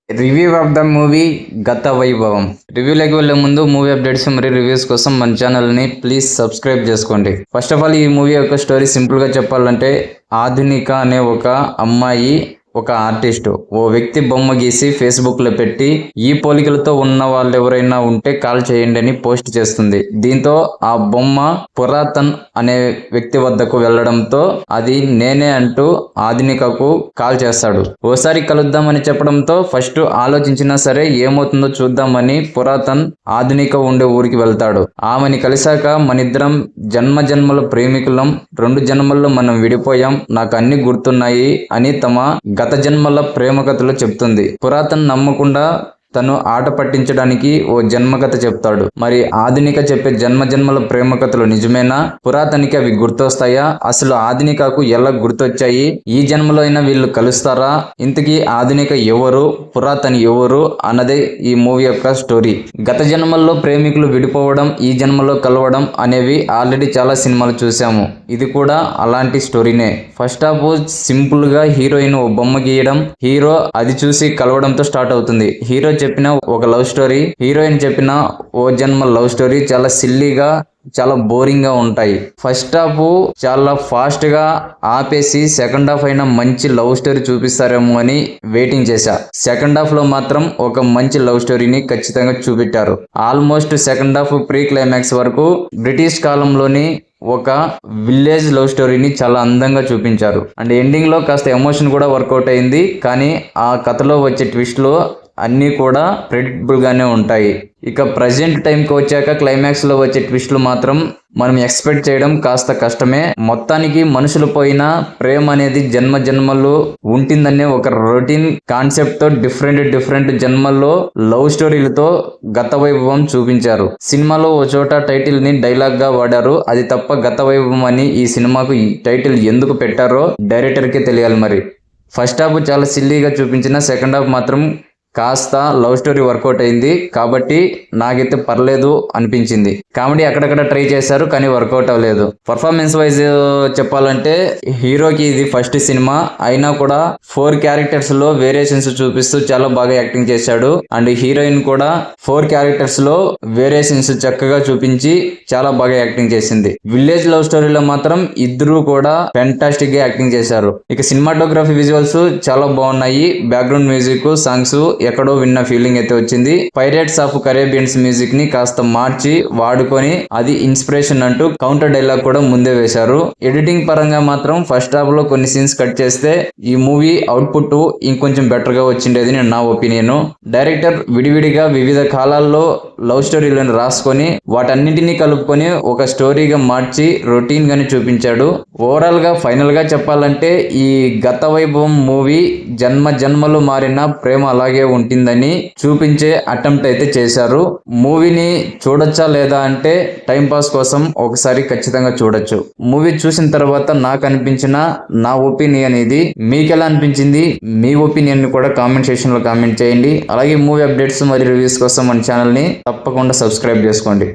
Review of the movie గత వైభవం. రివ్యూలోకి వెళ్లే ముందు మూవీ అప్డేట్స్ మరియు రివ్యూస్ కోసం మన ఛానల్ని ప్లీజ్ సబ్స్క్రైబ్ చేసుకోండి. ఫస్ట్ ఆఫ్ ఆల్ ఈ మూవీ యొక్క స్టోరీ సింపుల్గా చెప్పాలంటే, ఆధునిక అనే ఒక అమ్మాయి ఒక ఆర్టిస్ట్ ఓ వ్యక్తి బొమ్మ గీసి ఫేస్బుక్లో పెట్టి ఈ పోలికలతో ఉన్న వాళ్ళు ఎవరైనా ఉంటే కాల్ చేయండి అని పోస్ట్ చేస్తుంది. దీంతో ఆ బొమ్మ పురాతన్ అనే వ్యక్తి వద్దకు వెళ్లడంతో అది నేనే అంటూ ఆధునికకు కాల్ చేస్తాడు. ఓసారి కలుద్దామని చెప్పడంతో ఫస్ట్ ఆలోచించినా సరే ఏమవుతుందో చూద్దామని పురాతన్ ఆధునిక ఉండే ఊరికి వెళ్తాడు. ఆమెని కలిశాక మనిద్దరం జన్మ జన్మల ప్రేమికులం, 2 జన్మల్లో మనం విడిపోయాం, నాకు అన్ని గుర్తున్నాయి అని తమ గత జన్మల ప్రేమ కథలు చెప్తుంది. పురాతన్ నమ్మకుండా తను ఆట పట్టించడానికి ఓ జన్మకథ చెప్తాడు. మరి ఆధునిక చెప్పే జన్మల ప్రేమ కథలు నిజమేనా? పురాతనికి అవి గుర్తొస్తాయా? అసలు ఆధునికకు ఎలా గుర్తొచ్చాయి? ఈ జన్మలో అయినా వీళ్ళు కలుస్తారా? ఇంతకీ ఆధునిక ఎవరు, పురాతన్ ఎవరు అన్నదే ఈ మూవీ యొక్క స్టోరీ. గత జన్మల్లో ప్రేమికులు విడిపోవడం, ఈ జన్మలో కలవడం అనేవి ఆల్రెడీ చాలా సినిమాలు చూసాము. ఇది కూడా అలాంటి స్టోరీనే. ఫస్ట్ హాఫ్ సింపుల్ గా హీరోయిన్ ఓ బొమ్మ గీయడం, హీరో అది చూసి కలవడంతో స్టార్ట్ అవుతుంది. హీరో చెప్పిన ఒక లవ్ స్టోరీ, హీరోయిన్ చెప్పిన ఓ జన్మ లవ్ స్టోరీ చాలా సిల్లీగా, చాలా బోరింగ్ గా ఉంటాయి. ఫస్ట్ హాఫ్ చాలా ఫాస్ట్ గా ఆపేసి సెకండ్ హాఫ్ అయినా మంచి లవ్ స్టోరీ చూపిస్తారేమో అని వెయిటింగ్ చేశా. సెకండ్ హాఫ్ లో మాత్రం ఒక మంచి లవ్ స్టోరీని ఖచ్చితంగా చూపెట్టారు. Almost second half pre climax వరకు బ్రిటిష్ కాలంలోని ఒక విలేజ్ లవ్ స్టోరీని చాలా అందంగా చూపించారు. అండ్ ఎండింగ్ లో కాస్త ఎమోషన్ కూడా వర్కౌట్ అయింది. కానీ ఆ కథలో వచ్చే ట్విస్ట్లో అన్నీ కూడా ప్రెడిక్టబుల్ గానే ఉంటాయి. ఇక ప్రజెంట్ టైంకి వచ్చాక క్లైమాక్స్ లో వచ్చే ట్విస్ట్లు మాత్రం మనం ఎక్స్పెక్ట్ చేయడం కాస్త కష్టమే. మొత్తానికి మనుషులు పోయిన ప్రేమ అనేది జన్మలు ఉంటుందనే ఒక రొటీన్ కాన్సెప్ట్ తో డిఫరెంట్ జన్మల్లో లవ్ స్టోరీలతో గత వైభవం చూపించారు. సినిమాలో ఓ చోట టైటిల్ ని డైలాగ్ గా వాడారు. అది తప్ప గత వైభవం అని ఈ సినిమాకు ఈ టైటిల్ ఎందుకు పెట్టారో డైరెక్టర్ కే తెలియాలి. మరి ఫస్ట్ హాఫ్ చాలా సిల్లీగా చూపించిన సెకండ్ హాఫ్ మాత్రం కాస్త లవ్ స్టోరీ వర్కౌట్ అయింది. కాబట్టి నాకైతే పర్లేదు అనిపించింది. కామెడీ అక్కడక్కడ ట్రై చేశారు కానీ వర్కౌట్ అవ్వలేదు. పర్ఫార్మెన్స్ వైజ్ చెప్పాలంటే హీరోకి ఇది ఫస్ట్ సినిమా అయినా కూడా 4 క్యారెక్టర్స్ లో వేరియేషన్స్ చూపిస్తూ చాలా బాగా యాక్టింగ్ చేశాడు. అండ్ హీరోయిన్ కూడా 4 క్యారెక్టర్స్ లో వేరియేషన్స్ చక్కగా చూపించి చాలా బాగా యాక్టింగ్ చేసింది. విలేజ్ లవ్ స్టోరీలో మాత్రం ఇద్దరు కూడా ఫెంటాస్టిక్ గా యాక్టింగ్ చేశారు. ఇక సినిమాటోగ్రఫీ విజువల్స్ చాలా బాగున్నాయి. బ్యాక్గ్రౌండ్ మ్యూజిక్, సాంగ్స్ ఎక్కడో విన్న ఫీలింగ్ అయితే వచ్చింది. పైరేట్స్ ఆఫ్ కరేబియన్స్ మ్యూజిక్ ని కాస్త మార్చి వాడుకొని అది ఇన్స్పిరేషన్ అంటూ కౌంటర్ డైలాగ్ కూడా ముందే వేశారు. ఎడిటింగ్ పరంగా మాత్రం ఫస్ట్ హాఫ్ లో కొన్ని సీన్స్ కట్ చేస్తే ఈ మూవీ అవుట్పుట్ ఇంకొంచెం బెటర్ గా వచ్చిండేది నా ఒపీనియన్. డైరెక్టర్ విడివిడిగా వివిధ కాలాల్లో లవ్ స్టోరీలను రాసుకొని వాటన్నింటినీ కలుపుకొని ఒక స్టోరీగా మార్చి రొటీన్ గాని చూపించాడు. ఓవరాల్ గా ఫైనల్ గా చెప్పాలంటే ఈ గత వైభవం మూవీ జన్మలు మారిన ప్రేమ అలాగే ఉంటుందని చూపించే అటెంప్ట్ అయితే చేశారు. మూవీని చూడొచ్చా లేదా అంటే టైం పాస్ కోసం ఒకసారి ఖచ్చితంగా చూడొచ్చు. మూవీ చూసిన తర్వాత నాకు అనిపించిన నా ఒపీనియన్ ఇది. మీకు ఎలా అనిపించింది? మీ ఒపీనియన్ ని కూడా కామెంట్ సెక్షన్ లో కామెంట్ చేయండి. అలాగే మూవీ అప్డేట్స్ మరియు రివ్యూస్ కోసం మన ఛానల్ ని తప్పకుండా సబ్స్క్రైబ్ చేసుకోండి.